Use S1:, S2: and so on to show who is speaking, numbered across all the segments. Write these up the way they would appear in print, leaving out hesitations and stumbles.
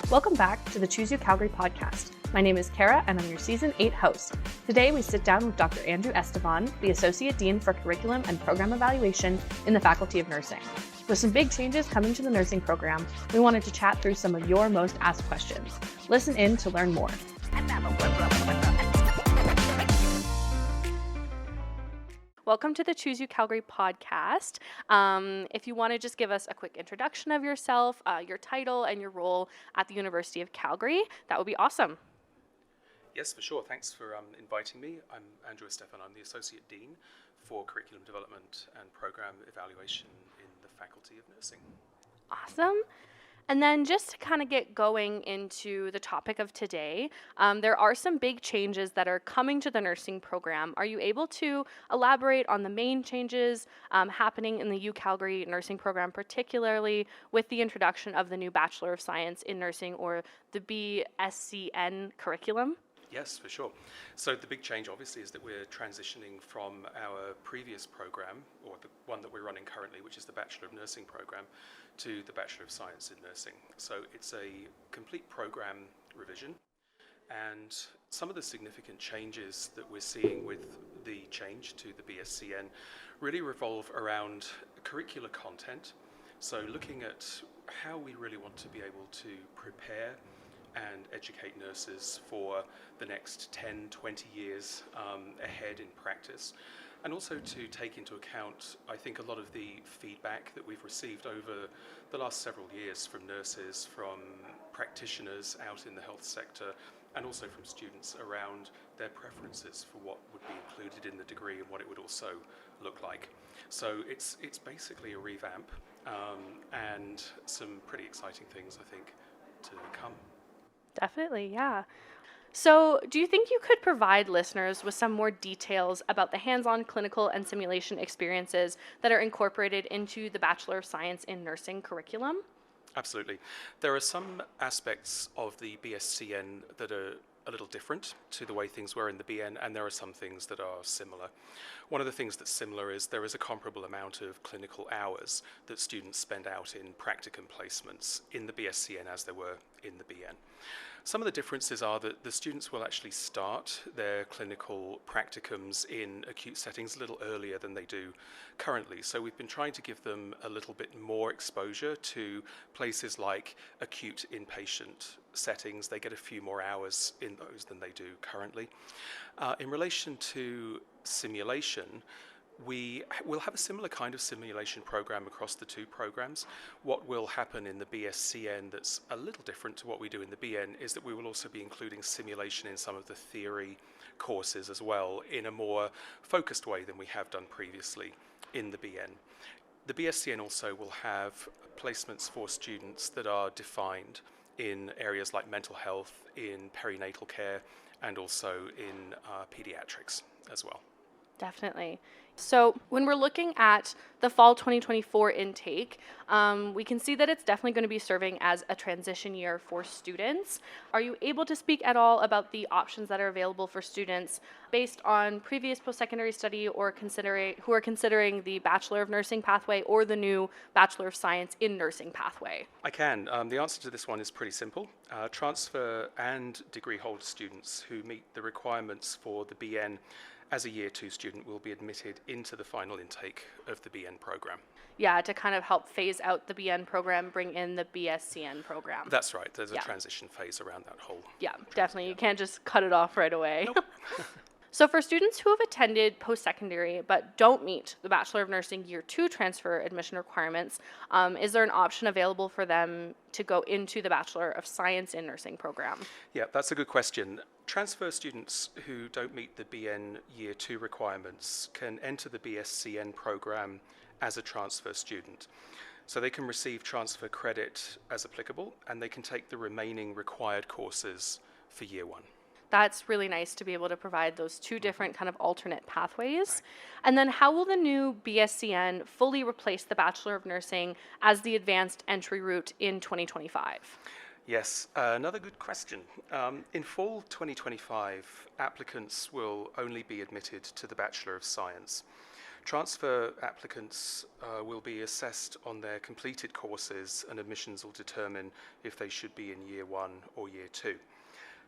S1: Welcome back to the Choose UCalgary Podcast. My name is Karah, and I'm your Season 8 host. Today, we sit down with Dr. Andrew Estefan, the Associate Dean for Curriculum and Program Evaluation in the Faculty of Nursing. With some big changes coming to the nursing program, we wanted to chat through some of your most asked questions. Listen in to learn more. Welcome to the Choose UCalgary podcast. If you want to just give us a quick introduction of yourself, your title, and your role at the University of Calgary, that would be awesome.
S2: Yes, for sure. Thanks for inviting me. I'm Andrew Estefan. I'm the Associate Dean for Curriculum Development and Program Evaluation in the Faculty of Nursing.
S1: Awesome. And then just to kind of get going into the topic of today, there are some big changes that are coming to the nursing program. Are you able to elaborate on the main changes happening in the UCalgary nursing program, particularly with the introduction of the new Bachelor of Science in Nursing, or the BSCN curriculum?
S2: Yes, for sure. So the big change, obviously, is that we're transitioning from our previous program, or the one that we're running currently, which is the Bachelor of Nursing program, to the Bachelor of Science in Nursing. So it's a complete program revision, and some of the significant changes that we're seeing with the change to the BSCN really revolve around curricular content. So looking at how we really want to be able to prepare and educate nurses for the next 10, 20 years ahead in practice. And also to take into account, I think, a lot of the feedback that we've received over the last several years from nurses, from practitioners out in the health sector, and also from students around their preferences for what would be included in the degree and what it would also look like. So it's basically a revamp and some pretty exciting things, I think, to come.
S1: Definitely, yeah. So, do you think you could provide listeners with some more details about the hands-on clinical and simulation experiences that are incorporated into the Bachelor of Science in Nursing curriculum?
S2: Absolutely. There are some aspects of the BSCN that are a little different to the way things were in the BN, and there are some things that are similar. One of the things that's similar is there is a comparable amount of clinical hours that students spend out in practicum placements in the BSCN as there were in the BN. Some of the differences are that the students will actually start their clinical practicums in acute settings a little earlier than they do currently. So we've been trying to give them a little bit more exposure to places like acute inpatient settings. They get a few more hours in those than they do currently. In relation to simulation, we will have a similar kind of simulation program across the two programs. What will happen in the BSCN that's a little different to what we do in the BN is that we will also be including simulation in some of the theory courses as well, in a more focused way than we have done previously in the BN. The BSCN also will have placements for students that are defined in areas like mental health, in perinatal care, and also in pediatrics as well.
S1: Definitely. So when we're looking at the fall 2024 intake, we can see that it's definitely going to be serving as a transition year for students. Are you able to speak at all about the options that are available for students based on previous post-secondary study or who are considering the Bachelor of Nursing pathway or the new Bachelor of Science in Nursing pathway?
S2: I can. The answer to this one is pretty simple. Transfer and degree holder students who meet the requirements for the BN as a Year 2 student will be admitted into the final intake of the BN program.
S1: Yeah, to kind of help phase out the BN program, bring in the BSCN program.
S2: That's right. There's a transition phase around that whole.
S1: Yeah, definitely. You can't just cut it off right away.
S2: Nope.
S1: So for students who have attended post-secondary but don't meet the Bachelor of Nursing Year 2 transfer admission requirements, is there an option available for them to go into the Bachelor of Science in Nursing program?
S2: Yeah, that's a good question. Transfer students who don't meet the BN Year 2 requirements can enter the BSCN program as a transfer student. So they can receive transfer credit as applicable, and they can take the remaining required courses for Year 1.
S1: That's really nice to be able to provide those two different kind of alternate pathways. Right. And then how will the new BSCN fully replace the Bachelor of Nursing as the advanced entry route in 2025?
S2: Yes, another good question. In fall 2025, applicants will only be admitted to the Bachelor of Science. Transfer applicants will be assessed on their completed courses, and admissions will determine if they should be in year 1 or year 2.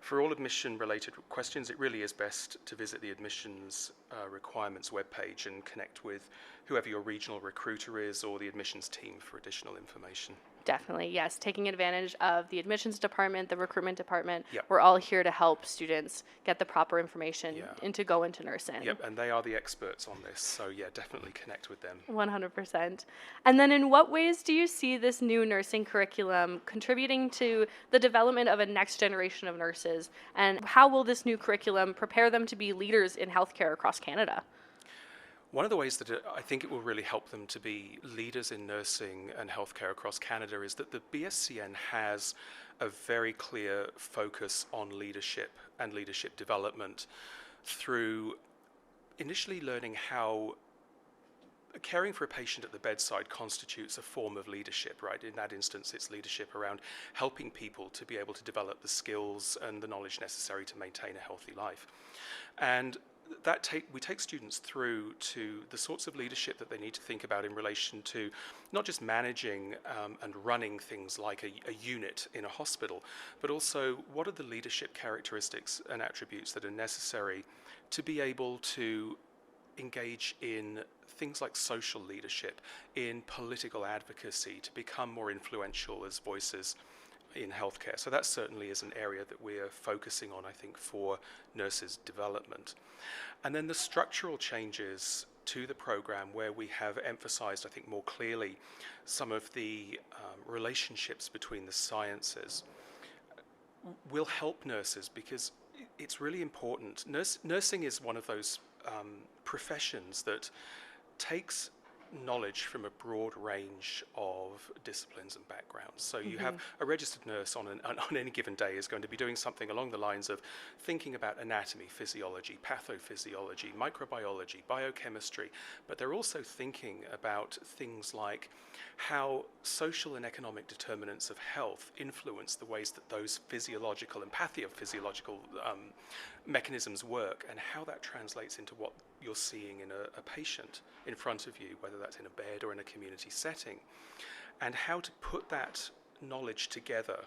S2: For all admission-related questions, it really is best to visit the admissions requirements webpage and connect with whoever your regional recruiter is or the admissions team for additional information.
S1: Definitely, yes. Taking advantage of the admissions department, the recruitment department.
S2: Yep.
S1: We're all here to help students get the proper information
S2: Yeah.
S1: and to go into nursing.
S2: Yep, and they are the experts on this, so yeah, definitely connect with them.
S1: 100%. And then in what ways do you see this new nursing curriculum contributing to the development of a next generation of nurses? And how will this new curriculum prepare them to be leaders in healthcare across Canada?
S2: One of the ways that I think it will really help them to be leaders in nursing and healthcare across Canada is that the BSCN has a very clear focus on leadership and leadership development through initially learning how caring for a patient at the bedside constitutes a form of leadership, right? In that instance, it's leadership around helping people to be able to develop the skills and the knowledge necessary to maintain a healthy life. And we take students through to the sorts of leadership that they need to think about in relation to not just managing and running things like a unit in a hospital, but also what are the leadership characteristics and attributes that are necessary to be able to engage in things like social leadership, in political advocacy, to become more influential as voices in healthcare. So that certainly is an area that we're focusing on, I think, for nurses' development. And then the structural changes to the program, where we have emphasized, I think, more clearly some of the relationships between the sciences, will help nurses because it's really important. Nursing is one of those professions that takes knowledge from a broad range of disciplines and backgrounds. So you have a registered nurse on any given day is going to be doing something along the lines of thinking about anatomy, physiology, pathophysiology, microbiology, biochemistry, but they're also thinking about things like how social and economic determinants of health influence the ways that those physiological and pathophysiological mechanisms work, and how that translates into what you're seeing in a patient in front of you, whether that's in a bed or in a community setting, and how to put that knowledge together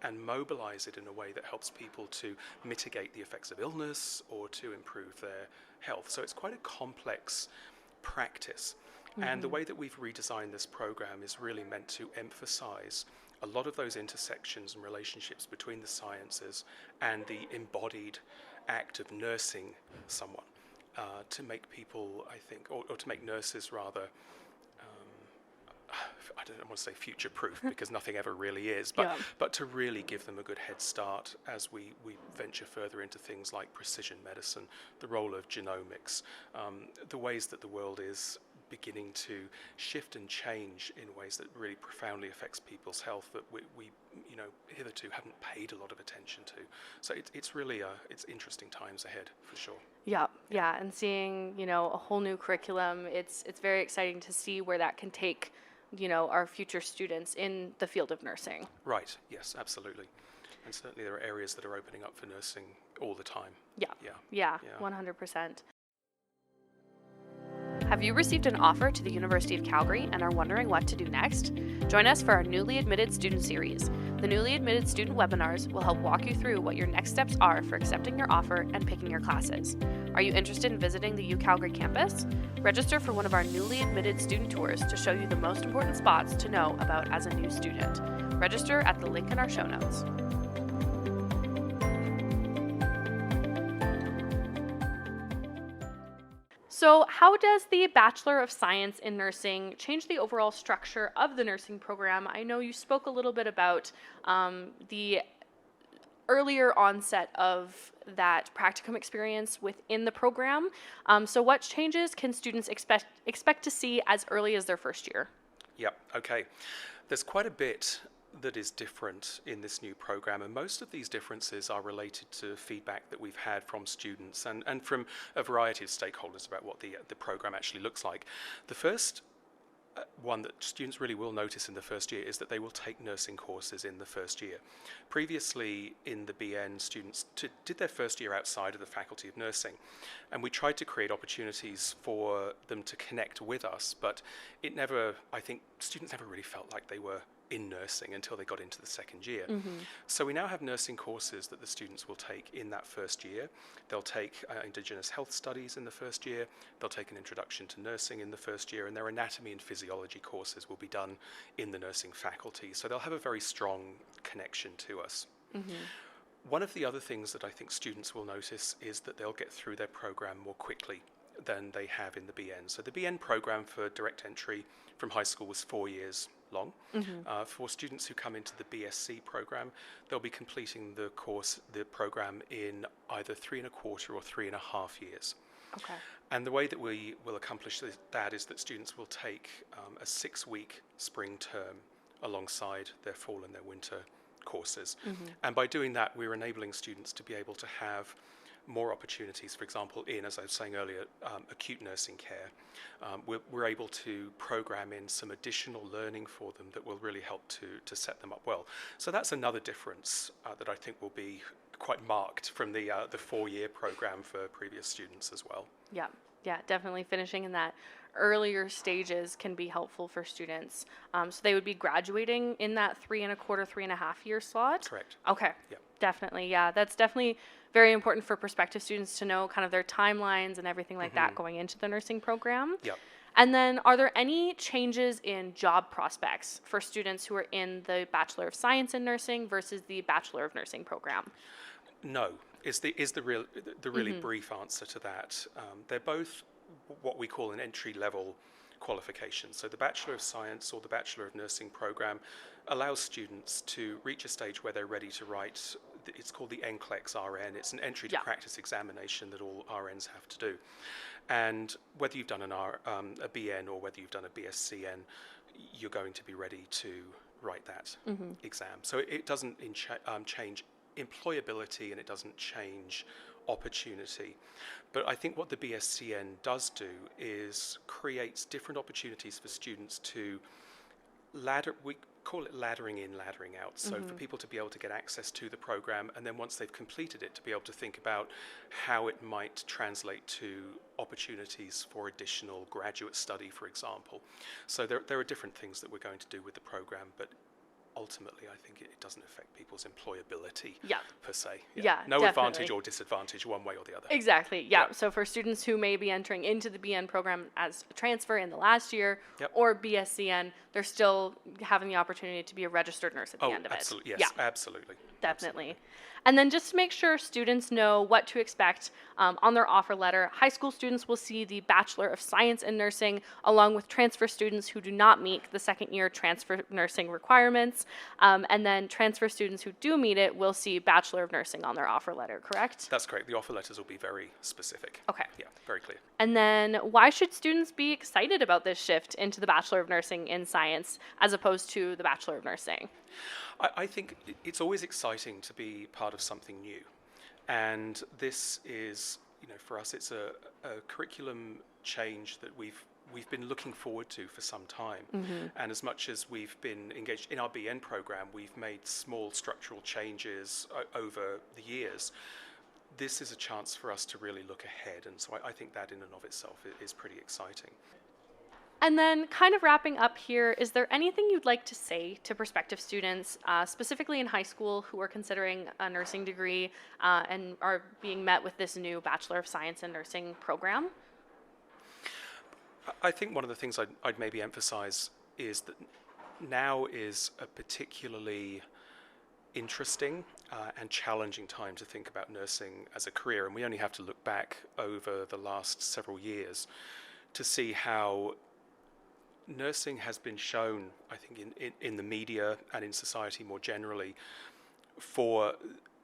S2: and mobilize it in a way that helps people to mitigate the effects of illness or to improve their health. So it's quite a complex practice. And the way that we've redesigned this program is really meant to emphasize a lot of those intersections and relationships between the sciences and the embodied act of nursing someone, to make people, I think, or to make nurses rather, I don't want to say future-proof because nothing ever really is, but to really give them a good head start as we venture further into things like precision medicine, the role of genomics, the ways that the world is beginning to shift and change in ways that really profoundly affects people's health that we hitherto haven't paid a lot of attention to. So it's really it's interesting times ahead for sure.
S1: Yeah, and seeing a whole new curriculum, it's very exciting to see where that can take our future students in the field of nursing.
S2: Right. Yes, absolutely. And certainly there are areas that are opening up for nursing all the time.
S1: Yeah, 100%. Have you received an offer to the University of Calgary and are wondering what to do next? Join us for our Newly Admitted Student Series. The Newly Admitted Student webinars will help walk you through what your next steps are for accepting your offer and picking your classes. Are you interested in visiting the UCalgary campus? Register for one of our Newly Admitted Student Tours to show you the most important spots to know about as a new student. Register at the link in our show notes. So how does the Bachelor of Science in Nursing change the overall structure of the nursing program? I know you spoke a little bit about the earlier onset of that practicum experience within the program. So what changes can students expect to see as early as their first year?
S2: Yep, okay. There's quite a bit that is different in this new program, and most of these differences are related to feedback that we've had from students and from a variety of stakeholders about what the program actually looks like. The first one that students really will notice in the first year is that they will take nursing courses in the first year. Previously in the BN, students did their first year outside of the Faculty of Nursing, and we tried to create opportunities for them to connect with us, but I think students never really felt like they were in nursing until they got into the second year. So we now have nursing courses that the students will take in that first year. They'll take Indigenous health studies in the first year, they'll take an introduction to nursing in the first year, and their anatomy and physiology courses will be done in the nursing faculty. So they'll have a very strong connection to us. One of the other things that I think students will notice is that they'll get through their program more quickly than they have in the BN. So the BN program for direct entry from high school was 4 years long. For students who come into the BSc program, they'll be completing the program in either 3.25 or 3.5 years.
S1: Okay.
S2: And the way that we will accomplish that is that students will take a 6-week spring term alongside their fall and their winter courses. And by doing that, we're enabling students to be able to have more opportunities, for example, in, as I was saying earlier, acute nursing care. We're able to program in some additional learning for them that will really help to set them up well. So that's another difference that I think will be quite marked from the 4-year program for previous students as well.
S1: Yeah, definitely finishing in that earlier stages can be helpful for students. So they would be graduating in that 3.25, 3.5 year slot?
S2: Correct.
S1: Okay.
S2: Yeah.
S1: Definitely. Yeah, that's definitely very important for prospective students to know kind of their timelines and everything like that going into the nursing program.
S2: Yeah.
S1: And then are there any changes in job prospects for students who are in the Bachelor of Science in Nursing versus the Bachelor of Nursing program?
S2: No, is the really brief answer to that. They're both what we call an entry-level qualification. So the Bachelor of Science or the Bachelor of Nursing program allows students to reach a stage where they're ready to write, it's called the NCLEX RN. It's an entry to practice examination that all RNs have to do. And whether you've done a BN or whether you've done a BSCN, you're going to be ready to write that exam. So it doesn't change employability, and it doesn't change opportunity. But I think what the BSCN does do is creates different opportunities for students to we call it laddering in, laddering out. So for people to be able to get access to the program, and then once they've completed it, to be able to think about how it might translate to opportunities for additional graduate study, for example. So there are different things that we're going to do with the program, but ultimately, I think it doesn't affect people's employability per se.
S1: Yeah,
S2: no
S1: definitely.
S2: advantage or disadvantage one way or the other.
S1: Exactly, yeah. So for students who may be entering into the BN program as a transfer in the last year or BSCN, they're still having the opportunity to be a registered nurse at the end of
S2: absolutely.
S1: it.
S2: Yes, absolutely.
S1: Definitely. And then just to make sure students know what to expect on their offer letter, high school students will see the Bachelor of Science in Nursing, along with transfer students who do not meet the second year transfer nursing requirements. And then transfer students who do meet it will see Bachelor of Nursing on their offer letter, correct?
S2: That's correct. The offer letters will be very specific.
S1: Okay.
S2: Yeah, very clear.
S1: And then why should students be excited about this shift into the Bachelor of Nursing in Science as opposed to the Bachelor of Nursing?
S2: I think it's always exciting to be part of something new. And this is, for us, it's a curriculum change that we've been looking forward to for some time. And as much as we've been engaged in our BN program, we've made small structural changes over the years. This is a chance for us to really look ahead. And so I think that in and of itself is pretty exciting.
S1: And then kind of wrapping up here, is there anything you'd like to say to prospective students, specifically in high school, who are considering a nursing degree and are being met with this new Bachelor of Science in Nursing program?
S2: I think one of the things I'd maybe emphasize is that now is a particularly interesting and challenging time to think about nursing as a career. And we only have to look back over the last several years to see how nursing has been shown, I think, in the media and in society more generally, for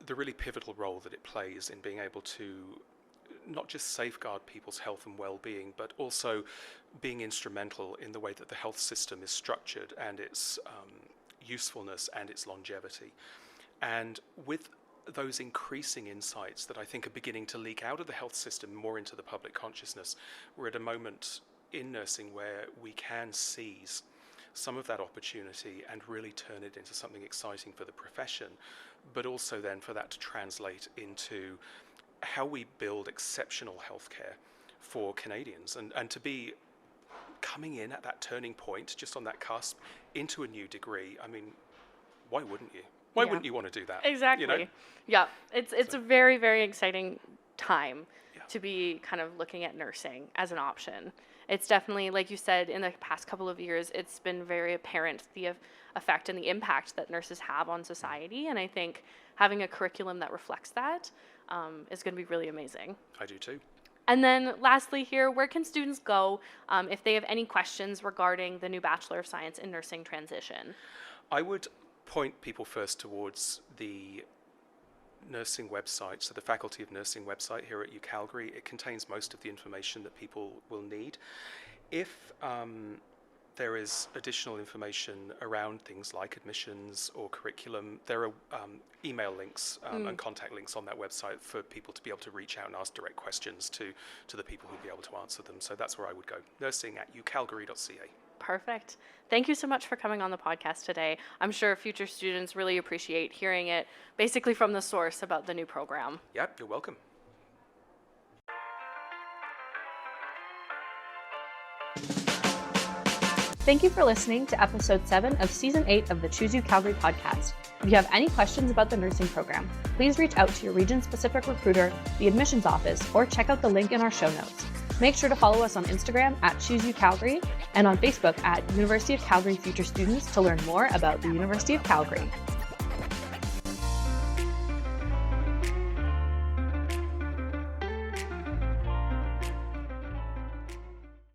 S2: the really pivotal role that it plays in being able to not just safeguard people's health and well-being, but also being instrumental in the way that the health system is structured and its usefulness and its longevity. And with those increasing insights that I think are beginning to leak out of the health system more into the public consciousness, we're at a moment in nursing where we can seize some of that opportunity and really turn it into something exciting for the profession, but also then for that to translate into how we build exceptional healthcare for Canadians, and to be coming in at that turning point, just on that cusp, into a new degree. I mean, why wouldn't you? Why wouldn't you want to do that?
S1: Exactly.
S2: You know?
S1: Yeah, it's a very, very exciting time
S2: Yeah.
S1: to be kind of looking at nursing as an option. It's definitely, like you said, in the past couple of years, it's been very apparent the effect and the impact that nurses have on society. And I think having a curriculum that reflects that is going to be really amazing.
S2: I do too.
S1: And then lastly here, where can students go if they have any questions regarding the new Bachelor of Science in Nursing transition?
S2: I would point people first towards the nursing website, so the Faculty of Nursing website here at UCalgary. It contains most of the information that people will need. If there is additional information around things like admissions or curriculum, there are email links and contact links on that website for people to be able to reach out and ask direct questions to the people who'll be able to answer them. So that's where I would go, nursing@ucalgary.ca.
S1: Perfect. Thank you so much for coming on the podcast today. I'm sure future students really appreciate hearing it basically from the source about the new program.
S2: Yep, you're welcome.
S1: Thank you for listening to episode 7 of season 8 of the Choose UCalgary podcast. If you have any questions about the nursing program, please reach out to your region-specific recruiter, the admissions office, or check out the link in our show notes. Make sure to follow us on Instagram @Choose UCalgary and on Facebook @University of Calgary Future Students to learn more about the University of Calgary.